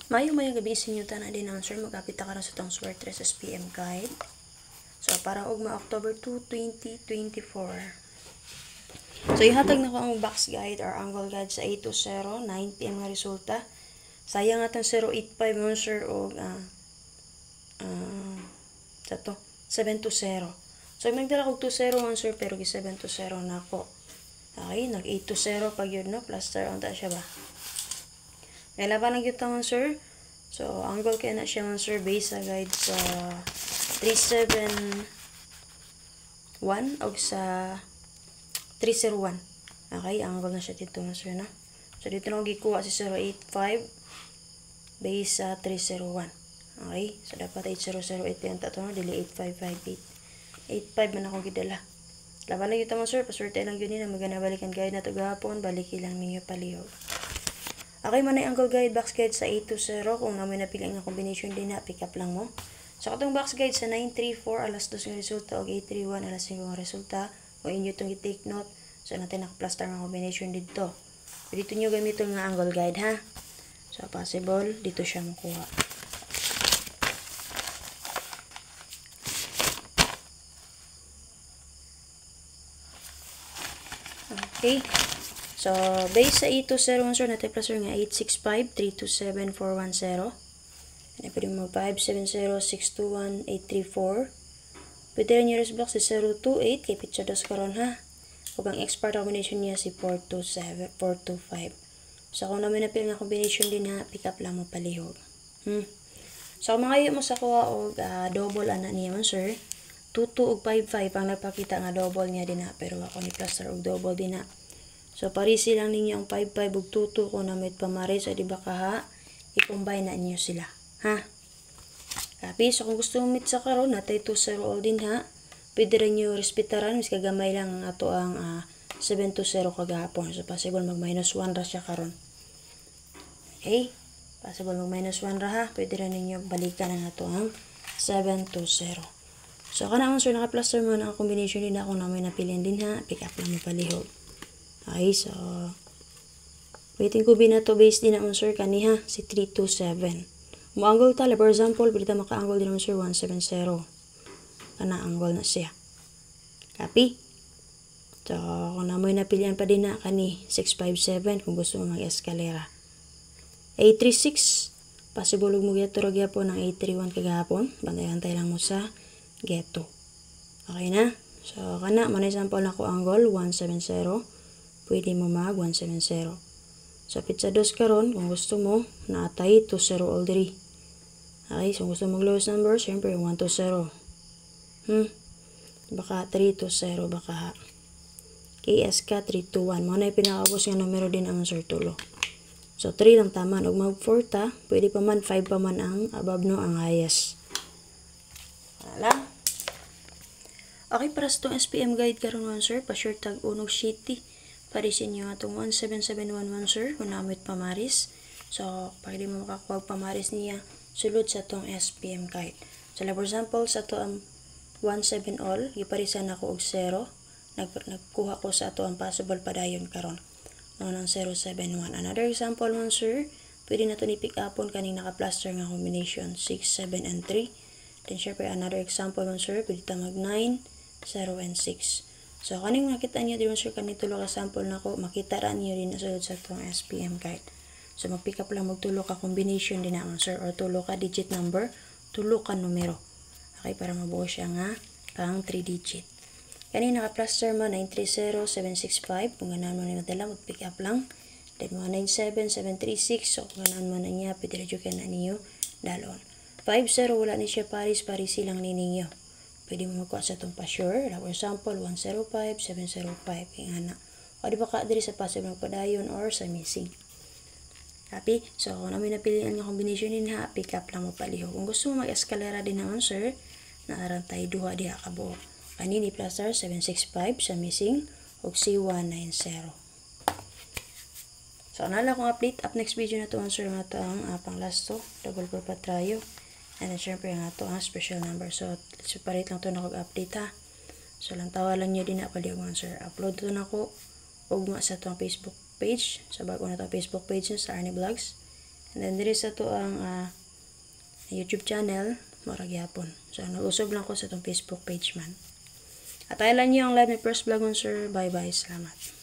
Mayong gabi sa inyo tanan din naman sir, magkapita ka na sa itong Swertres SPM guide. So, para ugma October 2, 2024. So, ihatag na ko ang box guide or angle guide sa 820, 9 PM nga resulta. Sayang nga itong 085 mo sir o sa to, 720. So, magdala kong 201 sir, pero 720 na ako. Okay, nag 820 pag yun, no? Plaster on ta siya ba? Nailaban lang yun taon sir. So, angle kaya na siya man sir, base sa guide sa 371 o sa 301. Okay, angle na siya dito na sir na. So, dito na ako gikuha si 085 base sa 301. Okay, so dapat 8008 yung tato na, dili 8558. 85 man ako gidala. Laban lang yun taon sir, paswerte lang yun na magana balikan guide na to gahapon, baliki lang ninyo palihog. Okay, manay angle guide, box guide sa 820. Kung namin napili ang combination din na, pick up lang mo. So, katong box guide sa 934, alas 2 ng resulta, o 831, alas 5 ng resulta. O inyo itong i-take note. So, natin nakaplaster ng combination dito. So, dito nyo gamitin nga angle guide, ha? So, possible, dito siya makuha. Okay. So, base sa 820 sir, natin plus nga 865-327-410. And pwede mo 570-621-834. Pwede rin yung block si 028, kay picture dos karon ha. Huwag ang expert combination niya si 425. So, kung namin napil nga combination din ha, pick up lang mo palihog. So, mga mo sa kuha o double ana niya man sir. 22 og 55 ang nagpakita nga double niya din ha. Pero ako ni plaster og double din ha. So, parisi lang ninyo ang 55 ug 22 kung namit pamari. So, di ba kaha? I-combine na niyo sila. Ha? Copy? So, kung gusto mo meet sa karon, natay 2-0 all din ha. Pwede rin nyo respetaran. Mas kagamay lang ang ato ang 7-0 kagahapon. So, possible mag-1 ra siya karon. Okay? Possible mag-1 ra ha. Pwede rin ninyo balikan ang ato ang 7-0. So, kanang sir, naka-plaster mo na ang combination din ako na may napilihan din ha. Pick up lang mo palihog. Okay, so, waiting ko binato base din naman sir kaniha, si 327. Mo-angle tala, for example, pwede maka-angle din naman sir 170. Kana angle na siya. Copy? So, kung namoy napilihan pa din na kani 657 kung gusto mo mag-eskalera. 836, possible mo geto ragya po ng 831 kagahapon. Bantay-bantay lang mo sa geto. Okay na? So, kana, manay sample na ko angle 170. Pwede mo mag 170. So, pizza dos karon kung gusto mo, naatay 20 all 3. Okay, so gusto mo lowest number, syempre 120. Baka 320, baka ha. KSK 321. Mo na pinakabos nga numero din ang sir tulo. So, 3 lang tama. Ug mag 4 ta, pwede pa man 5 pa man ang above no ang highest. Wala. Okay, para sa itong SPM guide karon man sir, pa-sure tag unog shitty. Parisin nyo atong 17711 sir, kung namit pamaris. So, pag di mo makakuha pamaris niya, sulod sa itong SPM guide. So, for example, sa ito ang 17 all, iparisan ako og 0. Nagkuha ko sa ito ang possible padayon karon. Noon ang 071. Another example man sir, pwede na ito ni-pick upon kaning naka-plaster nga combination 6, 7, and 3. Then, syempre, another example man sir, pwede ito mag 9, 0, and 6. So, kaning makita niyo din sir kanito tulo ka sample nako, makita ra niyo din sulod sa itong SPM guide. So, mag-pick up lang magtulo ka combination din naman sir or tulo ka digit number, tulo ka numero. Okay, para mabuo siya nga pang 3 digit. Kanina naka-plaster mo 930765, kung ganaan mo na madala, mag-pick up lang. Then 197736, so kung ganaan mo na niya, pwede rin ka na niyo dalon. 50 wala ni siya paris silang ni ninyo. Pwede mo magkuha sa itong pa-sure. For example, 105, 705. Kaya nga na. O di ba ka diri sa possible magpadayon or sa missing. Copy? So, kung namin napilihan yung combination din ha, pick up lang mo palihog. Kung gusto mo mag-eskalera din naman, sir, naarantay duha diha ka buo. Kanini plaster 765 sa missing o C190. So, nala kong update. Up next video na to ang sir nga to ang pang last to. Double for patrayo. And then, syempre, nga ito ang special number. So, separate lang ito na kag-update ha. So, lang tawa lang nyo din na paliw mga sir. Upload ito na ko. Huwag mo sa itong Facebook page. Sa bago na itong Facebook page sa Arnie Vlogs. And then diri sa to ang YouTube channel, murag yapon. So nag-usab lang ko sa tong Facebook page man. At lang niyo ang live ni First Vlog on Sir. Bye bye. Salamat.